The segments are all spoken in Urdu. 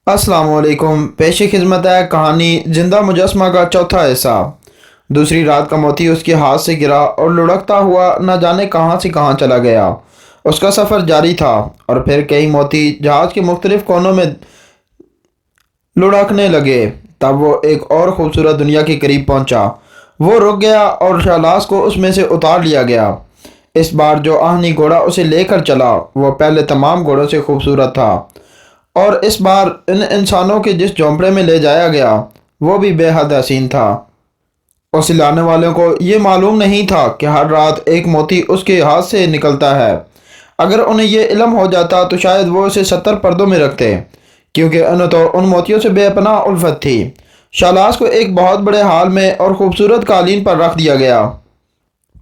السلام علیکم۔ پیش خدمت ہے کہانی زندہ مجسمہ کا چوتھا حصہ۔ دوسری رات کا موتی اس کے ہاتھ سے گرا اور لڑکتا ہوا نہ جانے کہاں سے کہاں چلا گیا۔ اس کا سفر جاری تھا اور پھر کئی موتی جہاز کے مختلف کونوں میں لڑکنے لگے۔ تب وہ ایک اور خوبصورت دنیا کے قریب پہنچا۔ وہ رک گیا اور شالاس کو اس میں سے اتار لیا گیا۔ اس بار جو آہنی گھوڑا اسے لے کر چلا وہ پہلے تمام گھوڑوں سے خوبصورت تھا، اور اس بار ان انسانوں کے جس جھونپڑے میں لے جایا گیا وہ بھی بے حد حسین تھا۔ اسے لانے والوں کو یہ معلوم نہیں تھا کہ ہر رات ایک موتی اس کے ہاتھ سے نکلتا ہے۔ اگر انہیں یہ علم ہو جاتا تو شاید وہ اسے 70 پردوں میں رکھتے، کیونکہ انہیں تو ان موتیوں سے بے پناہ الفت تھی۔ شالاس کو ایک بہت بڑے ہال میں اور خوبصورت قالین پر رکھ دیا گیا۔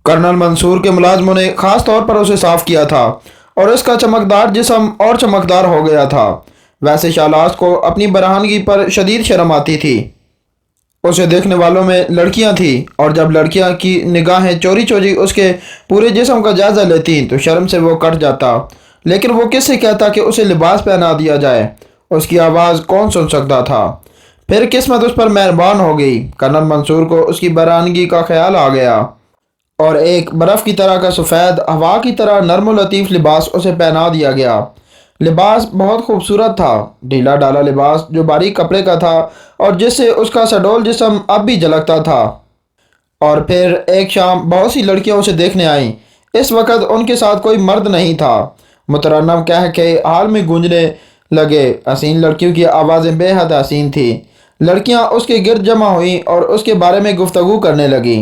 کرنل منصور کے ملازموں نے خاص طور پر اسے صاف کیا تھا اور اس کا چمکدار جسم اور چمکدار ہو گیا تھا۔ ویسے شالاس کو اپنی برہنگی پر شدید شرم آتی تھی۔ اسے دیکھنے والوں میں لڑکیاں تھیں، اور جب لڑکیاں کی نگاہیں چوری چوری اس کے پورے جسم کا جائزہ لیتی تو شرم سے وہ کٹ جاتا۔ لیکن وہ کس سے کہتا کہ اسے لباس پہنا دیا جائے؟ اس کی آواز کون سن سکتا تھا؟ پھر قسمت اس پر مہربان ہو گئی۔ کرنل منصور کو اس کی برہنگی کا خیال آ گیا اور ایک برف کی طرح کا سفید، ہوا کی طرح نرم و لطیف لباس اسے پہنا دیا گیا۔ لباس بہت خوبصورت تھا، ڈھیلا ڈالا لباس جو باریک کپڑے کا تھا اور جس سے اس کا سڈول جسم اب بھی جھلکتا تھا۔ اور پھر ایک شام بہت سی لڑکیاں اسے دیکھنے آئیں۔ اس وقت ان کے ساتھ کوئی مرد نہیں تھا۔ مترنم کہہ کے حال میں گونجنے لگے۔ حسین لڑکیوں کی آوازیں بے حد حسین تھیں۔ لڑکیاں اس کے گرد جمع ہوئیں اور اس کے بارے میں گفتگو کرنے لگیں۔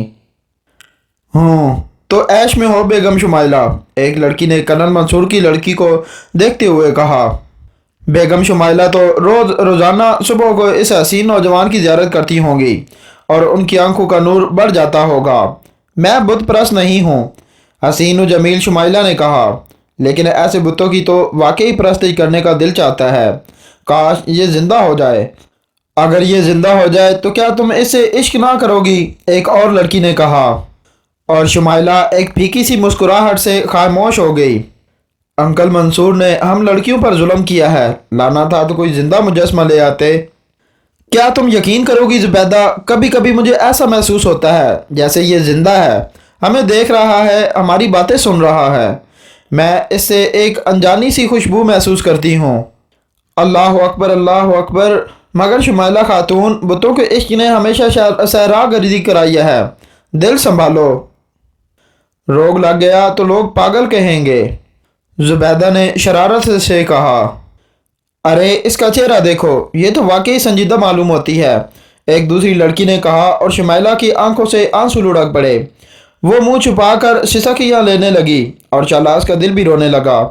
تو عیش میں ہو بیگم شمائلہ، ایک لڑکی نے کرنل منصور کی لڑکی کو دیکھتے ہوئے کہا۔ بیگم شمائلہ تو روزانہ صبح کو اس حسین نوجوان کی زیارت کرتی ہوں گی اور ان کی آنکھوں کا نور بڑھ جاتا ہوگا۔ میں بت پرست نہیں ہوں، حسین و جمیل شمائلہ نے کہا، لیکن ایسے بتوں کی تو واقعی پرستش کرنے کا دل چاہتا ہے۔ کاش یہ زندہ ہو جائے۔ اگر یہ زندہ ہو جائے تو کیا تم اس سے عشق نہ کرو گی؟ ایک اور لڑکی نے کہا، اور شمائلہ ایک پھیکی سی مسکراہٹ سے خاموش ہو گئی۔ انکل منصور نے ہم لڑکیوں پر ظلم کیا ہے، لانا تھا تو کوئی زندہ مجسمہ لے آتے۔ کیا تم یقین کرو گی زبیدہ، کبھی کبھی مجھے ایسا محسوس ہوتا ہے جیسے یہ زندہ ہے، ہمیں دیکھ رہا ہے، ہماری باتیں سن رہا ہے۔ میں اس سے ایک انجانی سی خوشبو محسوس کرتی ہوں۔ اللہ اکبر، اللہ اکبر! مگر شمائلہ خاتون، بتوں کے عشق نے ہمیشہ صحرا گردی کرائی ہے، دل سنبھالو۔ روگ لگ گیا تو لوگ پاگل کہیں گے، زبیدہ نے شرارت سے کہا۔ ارے اس کا چہرہ دیکھو، یہ تو واقعی سنجیدہ معلوم ہوتی ہے، ایک دوسری لڑکی نے کہا، اور شمائلہ کی آنکھوں سے آنسو لڑک پڑے۔ وہ منہ چھپا کر سسکیاں لینے لگی اور شالاس کا دل بھی رونے لگا۔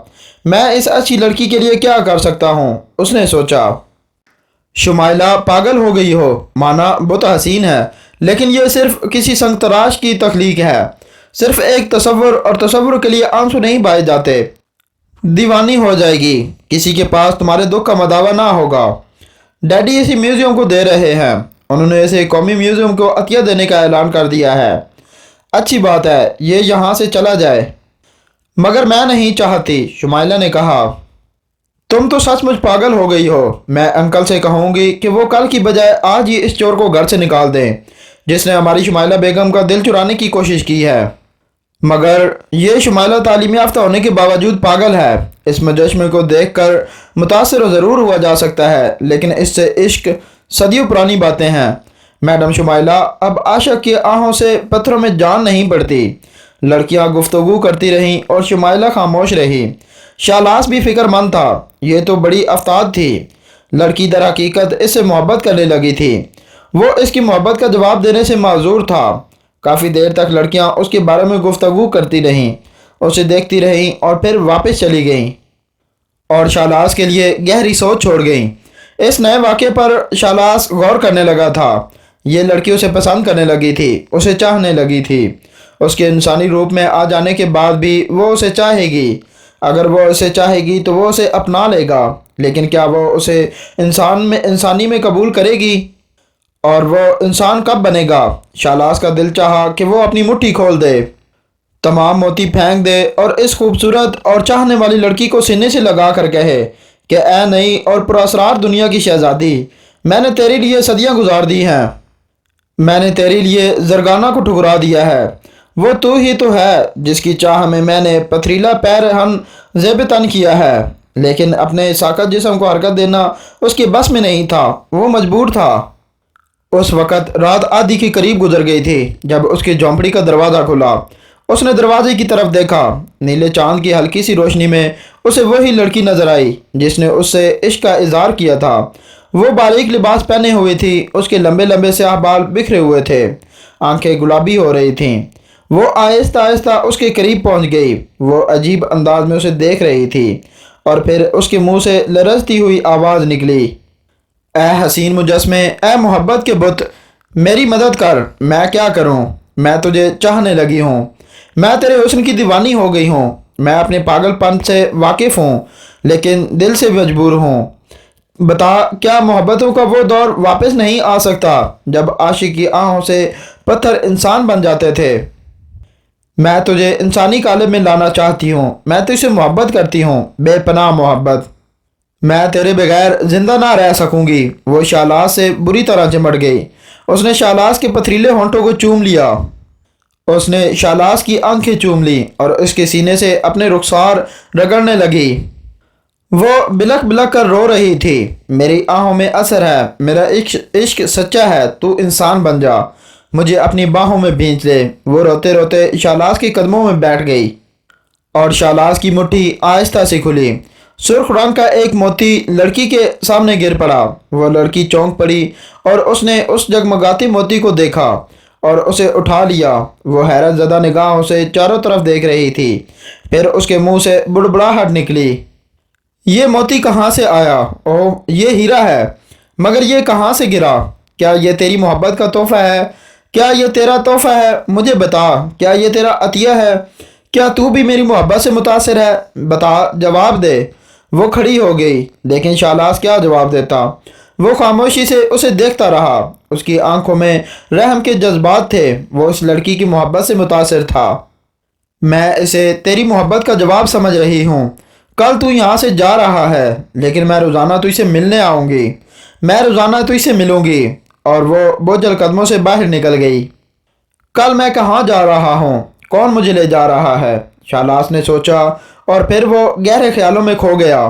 میں اس اچھی لڑکی کے لیے کیا کر سکتا ہوں؟ اس نے سوچا۔ شمائلہ پاگل ہو گئی ہو، مانا بت حسین ہے، لیکن یہ صرف کسی سنگ تراش کی تخلیق ہے، صرف ایک تصور، اور تصور کے لیے آنسو نہیں بہائے جاتے۔ دیوانی ہو جائے گی، کسی کے پاس تمہارے دکھ کا مداوع نہ ہوگا۔ ڈیڈی اسی میوزیم کو دے رہے ہیں، انہوں نے اسے قومی میوزیم کو عطیہ دینے کا اعلان کر دیا ہے۔ اچھی بات ہے، یہ یہاں سے چلا جائے۔ مگر میں نہیں چاہتی، شمائلہ نے کہا۔ تم تو سچ مچ پاگل ہو گئی ہو۔ میں انکل سے کہوں گی کہ وہ کل کی بجائے آج ہی اس چور کو گھر سے نکال دیں جس نے ہماری شمائلہ بیگم کا دل چرانے کی کوشش کی ہے۔ مگر یہ شمائلہ تعلیم یافتہ ہونے کے باوجود پاگل ہے۔ اس مجسمے کو دیکھ کر متاثر ضرور ہوا جا سکتا ہے، لیکن اس سے عشق صدیوں پرانی باتیں ہیں۔ میڈم شمائلہ، اب عاشق کی آہوں سے پتھروں میں جان نہیں پڑتی۔ لڑکیاں گفتگو کرتی رہیں اور شمائلہ خاموش رہی۔ شالاس بھی فکر مند تھا، یہ تو بڑی افتاد تھی۔ لڑکی در حقیقت اس سے محبت کرنے لگی تھی۔ وہ اس کی محبت کا جواب دینے سے معذور تھا۔ کافی دیر تک لڑکیاں اس کے بارے میں گفتگو کرتی رہیں، اسے دیکھتی رہیں اور پھر واپس چلی گئیں اور شالاس کے لیے گہری سوچ چھوڑ گئیں۔ اس نئے واقعے پر شالاس غور کرنے لگا تھا۔ یہ لڑکی اسے پسند کرنے لگی تھی، اسے چاہنے لگی تھی۔ اس کے انسانی روپ میں آ جانے کے بعد بھی وہ اسے چاہے گی۔ اگر وہ اسے چاہے گی تو وہ اسے اپنا لے گا، لیکن کیا وہ اسے انسانی میں قبول کرے گی؟ اور وہ انسان کب بنے گا؟ شالاس کا دل چاہا کہ وہ اپنی مٹھی کھول دے، تمام موتی پھینک دے اور اس خوبصورت اور چاہنے والی لڑکی کو سینے سے لگا کر کہے کہ اے نئی اور پراسرار دنیا کی شہزادی، میں نے تیرے لیے صدیاں گزار دی ہیں، میں نے تیرے لیے زرگانہ کو ٹھکرا دیا ہے، وہ تو ہی تو ہے جس کی چاہ میں نے پتھریلا پیر ہن زیب تن کیا ہے، لیکن اپنے ساکت جسم کو حرکت دینا اس کے بس میں نہیں تھا، وہ مجبور تھا۔ اس وقت رات آدھی کے قریب گزر گئی تھی جب اس کی جھونپڑی کا دروازہ کھلا۔ اس نے دروازے کی طرف دیکھا، نیلے چاند کی ہلکی سی روشنی میں اسے وہی لڑکی نظر آئی جس نے اس سے عشق کا اظہار کیا تھا۔ وہ باریک لباس پہنے ہوئے تھی، اس کے لمبے لمبے سیاہ بال بکھرے ہوئے تھے، آنکھیں گلابی ہو رہی تھیں۔ وہ آہستہ آہستہ اس کے قریب پہنچ گئی، وہ عجیب انداز میں اسے دیکھ رہی تھی، اور پھر اس کے منہ سے لرزتی ہوئی آواز نکلی، اے حسین مجسمے، اے محبت کے بت، میری مدد کر، میں کیا کروں؟ میں تجھے چاہنے لگی ہوں، میں تیرے حسن کی دیوانی ہو گئی ہوں، میں اپنے پاگل پن سے واقف ہوں لیکن دل سے مجبور ہوں۔ بتا، کیا محبتوں کا وہ دور واپس نہیں آ سکتا جب عاشق کی آہوں سے پتھر انسان بن جاتے تھے؟ میں تجھے انسانی قالب میں لانا چاہتی ہوں، میں تجھ سے محبت کرتی ہوں، بے پناہ محبت۔ میں تیرے بغیر زندہ نہ رہ سکوں گی۔ وہ شالاس سے بری طرح چمٹ گئی، اس نے شالاس کے پتھریلے ہونٹوں کو چوم لیا، اس نے شالاس کی آنکھیں چوم لی اور اس کے سینے سے اپنے رخسار رگڑنے لگی۔ وہ بلک بلک کر رو رہی تھی، میری آہوں میں اثر ہے، میرا عشق سچا ہے، تو انسان بن جا، مجھے اپنی باہوں میں بھینچ لے۔ وہ روتے روتے شالاس کے قدموں میں بیٹھ گئی اور شالاس کی مٹھی آہستہ سے کھلی۔ سرخ رنگ کا ایک موتی لڑکی کے سامنے گر پڑا۔ وہ لڑکی چونک پڑی اور اس نے اس جگمگاتے موتی کو دیکھا اور اسے اٹھا لیا۔ وہ حیرت زدہ نگاہوں سے چاروں طرف دیکھ رہی تھی، پھر اس کے منہ سے بڑبڑاہٹ نکلی، یہ موتی کہاں سے آیا؟ اوہ، یہ ہیرا ہے، مگر یہ کہاں سے گرا؟ کیا یہ تیری محبت کا تحفہ ہے؟ کیا یہ تیرا تحفہ ہے؟ مجھے بتا، کیا یہ تیرا عطیہ ہے؟ کیا تو بھی میری محبت سے متاثر ہے؟ بتا، جواب دے۔ وہ کھڑی ہو گئی، لیکن شالاس کیا جواب دیتا؟ وہ خاموشی سے اسے دیکھتا رہا، اس کی آنکھوں میں رحم کے جذبات تھے، وہ اس لڑکی کی محبت سے متاثر تھا۔ میں اسے تیری محبت کا جواب سمجھ رہی ہوں۔ کل تو یہاں سے جا رہا ہے، لیکن میں روزانہ تجھ سے ملنے آؤں گی، میں روزانہ تجھ سے ملوں گی۔ اور وہ بوجھل قدموں سے باہر نکل گئی۔ کل میں کہاں جا رہا ہوں؟ کون مجھے لے جا رہا ہے؟ شالاس نے سوچا اور پھر وہ گہرے خیالوں میں کھو گیا۔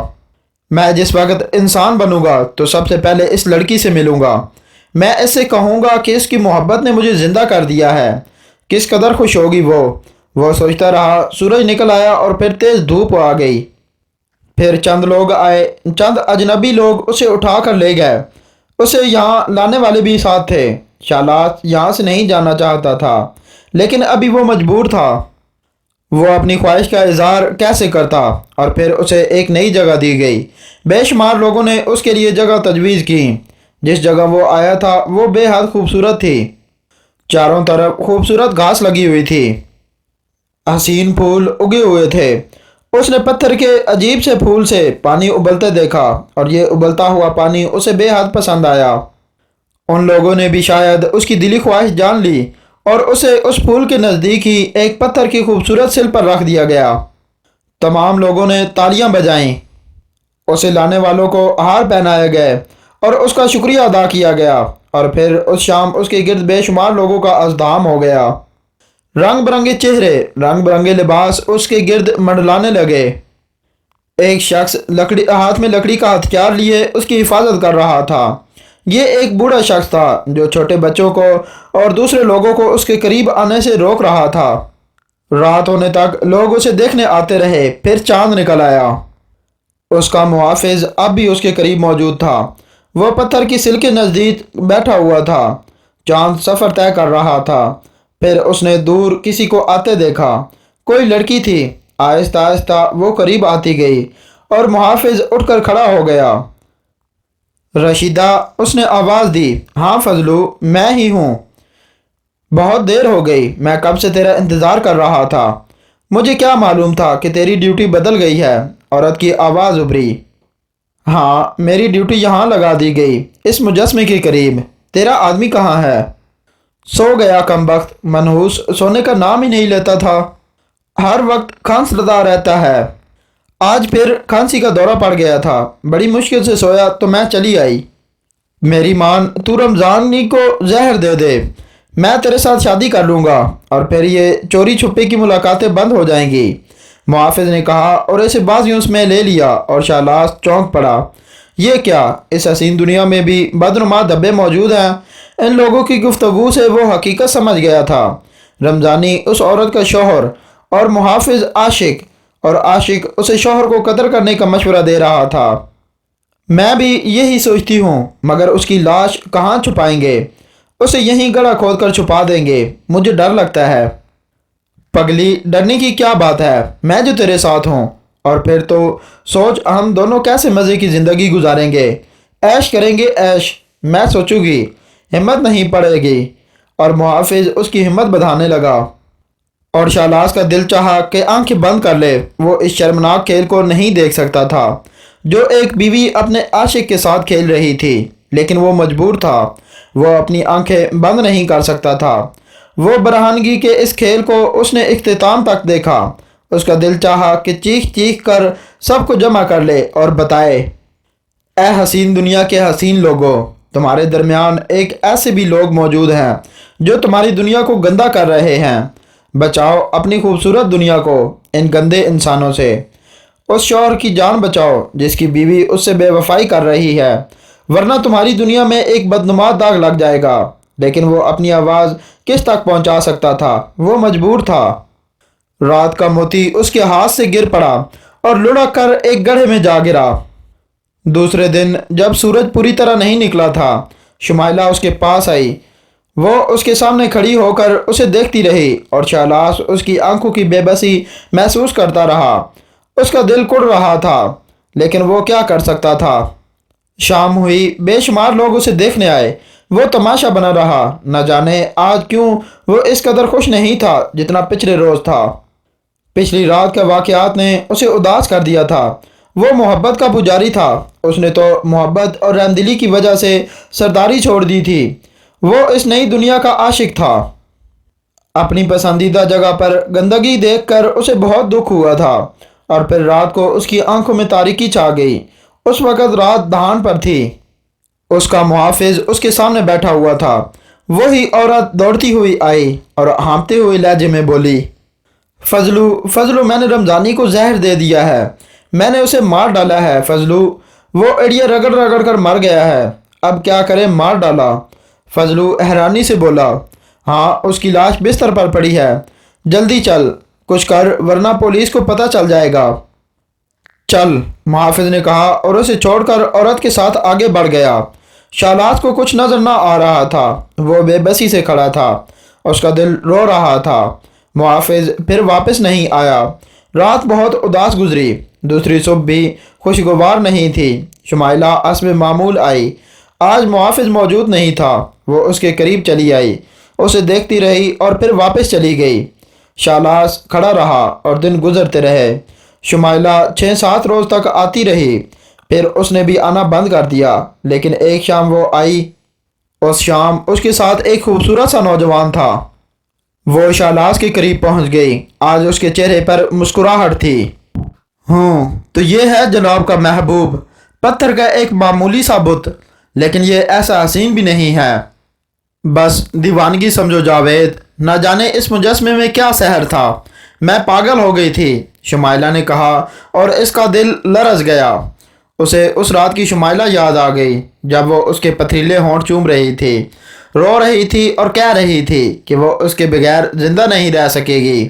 میں جس وقت انسان بنوں گا تو سب سے پہلے اس لڑکی سے ملوں گا، میں اس سے کہوں گا کہ اس کی محبت نے مجھے زندہ کر دیا ہے، کس قدر خوش ہوگی وہ سوچتا رہا۔ سورج نکل آیا اور پھر تیز دھوپ آ گئی، پھر چند لوگ آئے، چند اجنبی لوگ اسے اٹھا کر لے گئے، اسے یہاں لانے والے بھی ساتھ تھے۔ شالاس یہاں سے نہیں جانا چاہتا تھا، لیکن ابھی وہ مجبور تھا۔ وہ اپنی خواہش کا اظہار کیسے کرتا؟ اور پھر اسے ایک نئی جگہ دی گئی، بے شمار لوگوں نے اس کے لیے جگہ تجویز کی۔ جس جگہ وہ آیا تھا وہ بے حد خوبصورت تھی، چاروں طرف خوبصورت گھاس لگی ہوئی تھی، حسین پھول اگے ہوئے تھے۔ اس نے پتھر کے عجیب سے پھول سے پانی ابلتے دیکھا اور یہ ابلتا ہوا پانی اسے بے حد پسند آیا۔ ان لوگوں نے بھی شاید اس کی دلی خواہش جان لی اور اسے اس پھول کے نزدیک ہی ایک پتھر کی خوبصورت سل پر رکھ دیا گیا۔ تمام لوگوں نے تالیاں بجائیں، اسے لانے والوں کو ہار پہنائے گئے اور اس کا شکریہ ادا کیا گیا، اور پھر اس شام اس کے گرد بے شمار لوگوں کا ازدحام ہو گیا۔ رنگ برنگے چہرے، رنگ برنگے لباس اس کے گرد منڈلانے لگے۔ ایک شخص ہاتھ میں لکڑی کا ہتھیار لیے اس کی حفاظت کر رہا تھا۔ یہ ایک بوڑھا شخص تھا جو چھوٹے بچوں کو اور دوسرے لوگوں کو اس کے قریب آنے سے روک رہا تھا۔ رات ہونے تک لوگ اسے دیکھنے آتے رہے، پھر چاند نکل آیا۔ اس کا محافظ اب بھی اس کے قریب موجود تھا، وہ پتھر کی سل کے نزدیک بیٹھا ہوا تھا۔ چاند سفر طے کر رہا تھا۔ پھر اس نے دور کسی کو آتے دیکھا، کوئی لڑکی تھی۔ آہستہ آہستہ وہ قریب آتی گئی اور محافظ اٹھ کر کھڑا ہو گیا۔ رشیدہ، اس نے آواز دی۔ ہاں فضلو، میں ہی ہوں، بہت دیر ہو گئی، میں کب سے تیرا انتظار کر رہا تھا۔ مجھے کیا معلوم تھا کہ تیری ڈیوٹی بدل گئی ہے؟ عورت کی آواز ابھری۔ ہاں، میری ڈیوٹی یہاں لگا دی گئی، اس مجسمے کے قریب۔ تیرا آدمی کہاں ہے؟ سو گیا کمبخت، منحوس سونے کا نام ہی نہیں لیتا تھا، ہر وقت کھانستا رہتا ہے۔ آج پھر کھانسی کا دورہ پڑ گیا تھا، بڑی مشکل سے سویا تو میں چلی آئی۔ میری مان تو رمضانی کو زہر دے دے، میں تیرے ساتھ شادی کر لوں گا اور پھر یہ چوری چھپے کی ملاقاتیں بند ہو جائیں گی، محافظ نے کہا اور اسے بازیوں میں لے لیا اور شالاس چونک پڑا۔ یہ کیا، اس حسین دنیا میں بھی بدنما دبے موجود ہیں؟ ان لوگوں کی گفتگو سے وہ حقیقت سمجھ گیا تھا۔ رمضانی اس عورت کا شوہر اور محافظ عاشق، اور عاشق اسے شوہر کو قتل کرنے کا مشورہ دے رہا تھا۔ میں بھی یہی سوچتی ہوں، مگر اس کی لاش کہاں چھپائیں گے؟ اسے یہیں گڑھا کھود کر چھپا دیں گے، مجھے ڈر لگتا ہے۔ پگلی، ڈرنے کی کیا بات ہے، میں جو تیرے ساتھ ہوں۔ اور پھر تو سوچ ہم دونوں کیسے مزے کی زندگی گزاریں گے، عیش کریں گے عیش۔ میں سوچوں گی، ہمت نہیں پڑے گی، اور محافظ اس کی ہمت بڑھانے لگا۔ اور شالاس کا دل چاہا کہ آنکھیں بند کر لے، وہ اس شرمناک کھیل کو نہیں دیکھ سکتا تھا جو ایک بیوی اپنے عاشق کے ساتھ کھیل رہی تھی، لیکن وہ مجبور تھا، وہ اپنی آنکھیں بند نہیں کر سکتا تھا۔ وہ برہنگی کے اس کھیل کو اس نے اختتام تک دیکھا۔ اس کا دل چاہا کہ چیخ چیخ کر سب کو جمع کر لے اور بتائے، اے حسین دنیا کے حسین لوگوں، تمہارے درمیان ایک ایسے بھی لوگ موجود ہیں جو تمہاری دنیا کو گندا کر رہے ہیں۔ بچاؤ اپنی خوبصورت دنیا کو ان گندے انسانوں سے۔ اس شوہر کی جان بچاؤ جس کی بیوی اس سے بے وفائی کر رہی ہے، ورنہ تمہاری دنیا میں ایک بدنما داغ لگ جائے گا۔ لیکن وہ اپنی آواز کس تک پہنچا سکتا تھا؟ وہ مجبور تھا۔ رات کا موتی اس کے ہاتھ سے گر پڑا اور لڑک کر ایک گڑھے میں جا گرا۔ دوسرے دن جب سورج پوری طرح نہیں نکلا تھا، شمائلہ اس کے پاس آئی۔ وہ اس کے سامنے کھڑی ہو کر اسے دیکھتی رہی اور شالاس اس کی آنکھوں کی بے بسی محسوس کرتا رہا۔ اس کا دل کڑ رہا تھا، لیکن وہ کیا کر سکتا تھا؟ شام ہوئی، بے شمار لوگ اسے دیکھنے آئے۔ وہ تماشا بنا رہا، نہ جانے آج کیوں وہ اس قدر خوش نہیں تھا جتنا پچھلے روز تھا۔ پچھلی رات کے واقعات نے اسے اداس کر دیا تھا۔ وہ محبت کا پجاری تھا، اس نے تو محبت اور رحمدلی کی وجہ سے سرداری چھوڑ دی تھی۔ وہ اس نئی دنیا کا عاشق تھا۔ اپنی پسندیدہ جگہ پر گندگی دیکھ کر اسے بہت دکھ ہوا تھا، اور پھر رات کو اس کی آنکھوں میں تاریکی چھا گئی۔ اس وقت رات دہان پر تھی۔ اس کا محافظ اس کے سامنے بیٹھا ہوا تھا۔ وہی عورت دوڑتی ہوئی آئی اور ہانپتے ہوئے لہجے میں بولی، فضلو، فضلو، میں نے رمضانی کو زہر دے دیا ہے، میں نے اسے مار ڈالا ہے فضلو، وہ اڑیے رگڑ رگڑ کر مر گیا ہے، اب کیا کرے، مار ڈالا۔ فضلو حیرانی سے بولا، ہاں، اس کی لاش بستر پر پڑی ہے، جلدی چل، کچھ کر ورنہ پولیس کو پتہ چل جائے گا۔ چل، محافظ نے کہا اور اسے چھوڑ کر عورت کے ساتھ آگے بڑھ گیا۔ شالاس کو کچھ نظر نہ آ رہا تھا، وہ بے بسی سے کھڑا تھا، اس کا دل رو رہا تھا۔ محافظ پھر واپس نہیں آیا۔ رات بہت اداس گزری۔ دوسری صبح بھی خوشگوار نہیں تھی۔ شمائلہ حسب معمول آئی۔ آج محافظ موجود نہیں تھا۔ وہ اس کے قریب چلی آئی، اسے دیکھتی رہی اور پھر واپس چلی گئی۔ شالاس کھڑا رہا اور دن گزرتے رہے۔ شمائلہ 6-7 روز تک آتی رہی، پھر اس نے بھی آنا بند کر دیا۔ لیکن ایک شام وہ آئی۔ اس شام اس کے ساتھ ایک خوبصورت سا نوجوان تھا۔ وہ شالاس کے قریب پہنچ گئی۔ آج اس کے چہرے پر مسکراہٹ تھی۔ تو یہ ہے جناب کا محبوب، پتھر کا ایک معمولی سا بت، لیکن یہ ایسا حسین بھی نہیں ہے۔ بس دیوانگی سمجھو جاوید، نہ جانے اس مجسمے میں کیا سحر تھا، میں پاگل ہو گئی تھی، شمائلہ نے کہا اور اس کا دل لرز گیا۔ اسے اس رات کی شمائلہ یاد آ گئی جب وہ اس کے پتھریلے ہونٹ چوم رہی تھی، رو رہی تھی اور کہہ رہی تھی کہ وہ اس کے بغیر زندہ نہیں رہ سکے گی۔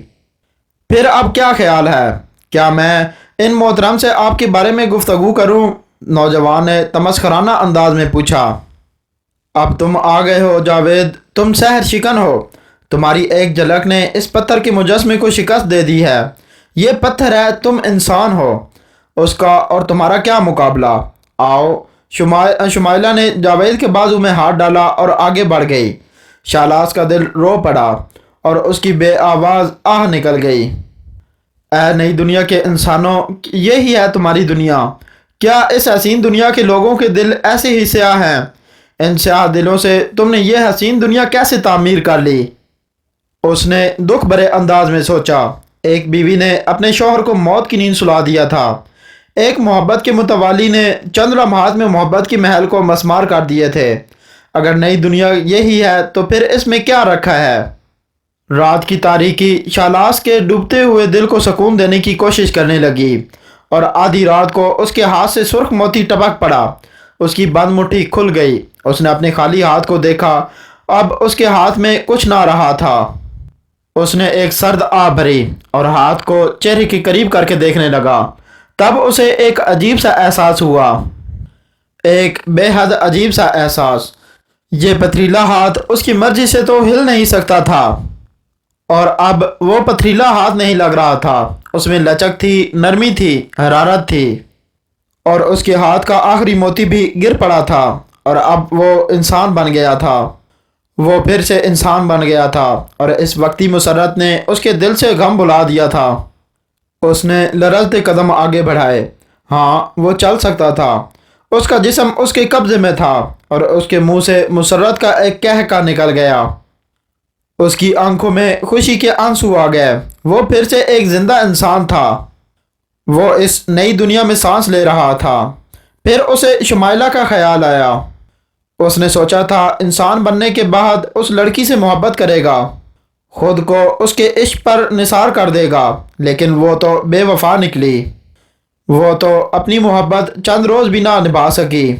پھر اب کیا خیال ہے؟ کیا میں ان محترم سے آپ کے بارے میں گفتگو کروں؟ نوجوان نے تمسخرانہ انداز میں پوچھا۔ اب تم آ گئے ہو جاوید، تم سحر شکن ہو، تمہاری ایک جھلک نے اس پتھر کے مجسمے کو شکست دے دی ہے۔ یہ پتھر ہے، تم انسان ہو، اس کا اور تمہارا کیا مقابلہ؟ آؤ۔ شمائلہ نے جاوید کے بازو میں ہاتھ ڈالا اور آگے بڑھ گئی۔ شالاس کا دل رو پڑا اور اس کی بے آواز آہ نکل گئی۔ اے نئی دنیا کے انسانوں، یہی ہے تمہاری دنیا؟ کیا اس حسین دنیا کے لوگوں کے دل ایسے ہی سیاہ ہیں؟ ان سیاہ دلوں سے تم نے یہ حسین دنیا کیسے تعمیر کر لی؟ اس نے دکھ بھرے انداز میں سوچا۔ ایک بیوی نے اپنے شوہر کو موت کی نیند سلا دیا تھا۔ ایک محبت کے متوالی نے چند لمحات میں محبت کی محل کو مسمار کر دیے تھے۔ اگر نئی دنیا یہی ہے تو پھر اس میں کیا رکھا ہے؟ رات کی تاریکی شالاس کے ڈوبتے ہوئے دل کو سکون دینے کی کوشش کرنے لگی، اور آدھی رات کو اس کے ہاتھ سے سرخ موتی ٹپک پڑا۔ اس کی بند مٹھی کھل گئی۔ اس نے اپنے خالی ہاتھ کو دیکھا، اب اس کے ہاتھ میں کچھ نہ رہا تھا۔ اس نے ایک سرد آہ بھری اور ہاتھ کو چہرے کے قریب کر کے دیکھنے لگا۔ تب اسے ایک عجیب سا احساس ہوا، ایک بے حد عجیب سا احساس۔ یہ پتھریلا ہاتھ اس کی مرضی سے تو ہل نہیں سکتا تھا، اور اب وہ پتھریلا ہاتھ نہیں لگ رہا تھا۔ اس میں لچک تھی، نرمی تھی، حرارت تھی، اور اس کے ہاتھ کا آخری موتی بھی گر پڑا تھا، اور اب وہ انسان بن گیا تھا۔ وہ پھر سے انسان بن گیا تھا، اور اس وقتی مسرت نے اس کے دل سے غم بھلا دیا تھا۔ اس نے لرزتے قدم آگے بڑھائے۔ ہاں، وہ چل سکتا تھا۔ اس کا جسم اس کے قبضے میں تھا، اور اس کے منہ سے مسرت کا ایک کہکا نکل گیا۔ اس کی آنکھوں میں خوشی کے آنسو آ گئے۔ وہ پھر سے ایک زندہ انسان تھا۔ وہ اس نئی دنیا میں سانس لے رہا تھا۔ پھر اسے شمائلہ کا خیال آیا۔ اس نے سوچا تھا انسان بننے کے بعد اس لڑکی سے محبت کرے گا، خود کو اس کے عشق پر نثار کر دے گا، لیکن وہ تو بے وفا نکلی۔ وہ تو اپنی محبت چند روز بھی نہ نبھا سکی۔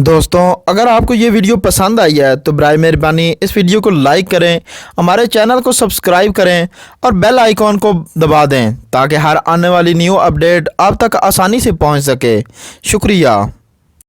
دوستوں، اگر آپ کو یہ ویڈیو پسند آئی ہے تو برائے مہربانی اس ویڈیو کو لائک کریں، ہمارے چینل کو سبسکرائب کریں اور بیل آئیکن کو دبا دیں تاکہ ہر آنے والی نیو اپڈیٹ آپ تک آسانی سے پہنچ سکے۔ شکریہ۔